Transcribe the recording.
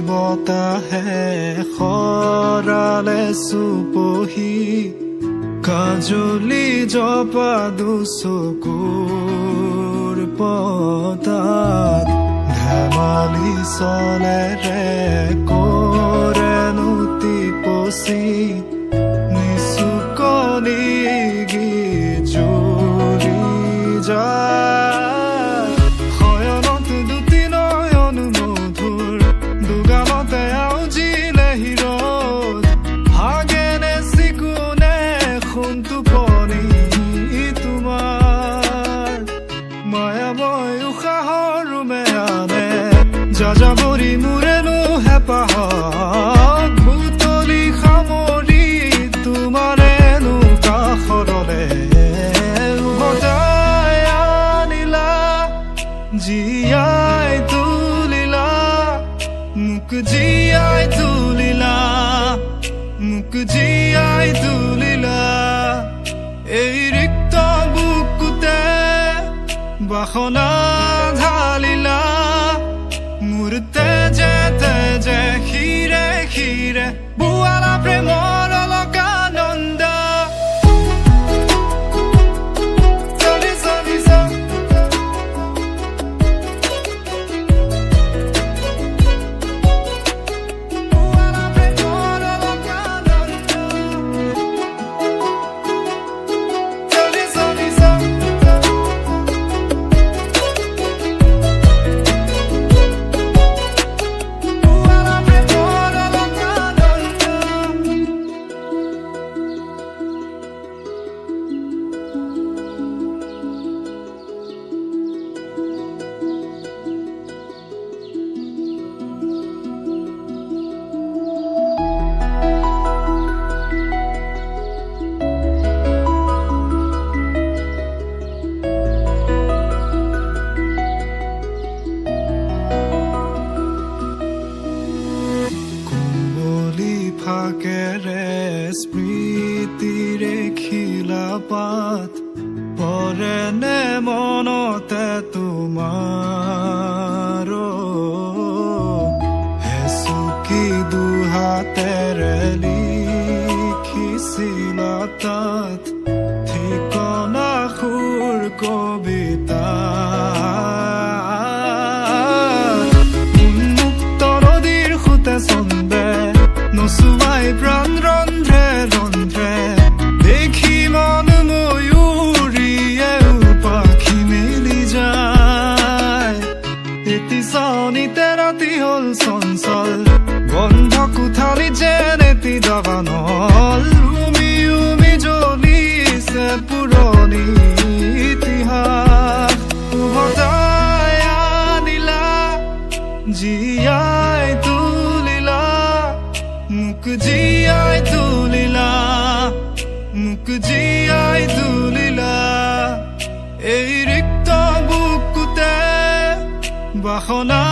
বতাহে খৰালে চুপহি কাজলি জপা দুচকুৰ পতাত ধেমালি চলেৰে কৰেনো টিপচি নিচুকনি গীত জুৰি যায় শয়নত দুটি নয়ন মধুৰ দুগালতে আউজিলে হিৰত ভাগেনে চিকুনে সোণ টোপনি তোমাৰ মায়াময় উশাহৰ ৰুমেয়ানে যাযাবৰী মোৰেনো হেঁপাহক ভুতলি সামৰি তোমাৰেনো কাষৰলে উভতাই আনিলা জীয়াই তুলিলা মোক জীয়াই তুলিলা মোক জীয়াই তুলিলা এই ৰিক্ত বুকুতে বাসনা ঢালিলা মোৰ তেজে তেজে শিৰে শিৰে বুৱালা প্ৰেমৰ অলকানন্দ ফাকেৰে স্মৃতিৰে খিলা পাত পৰেনে মনতে তোমাৰ হেচুকি দুহাতেৰে লিখিছিলা তাত ঠিকনা সুৰ কবিতা উন্মুক্ত নদীৰ সুতে চন্দে নচুৱাই প্ৰাণ ৰন্ধ্ৰে ৰন্ধ্ৰে দেখি মন ময়ূৰীয়ে পাখি মেলি যায় এটি চাউনিতে ৰাতি হ'ল চঞ্চল বন্ধ কোঠালি যেন এটি দাবানল উমি উমি জ্বলিছে পুৰণি ইতিহাস উভতাই আনিলা জীয়াই তুলিলা মোক জীয়াই তুলিলা মোক জীয়াই তুলিলা এই ৰিক্ত বুকুতে বাসনা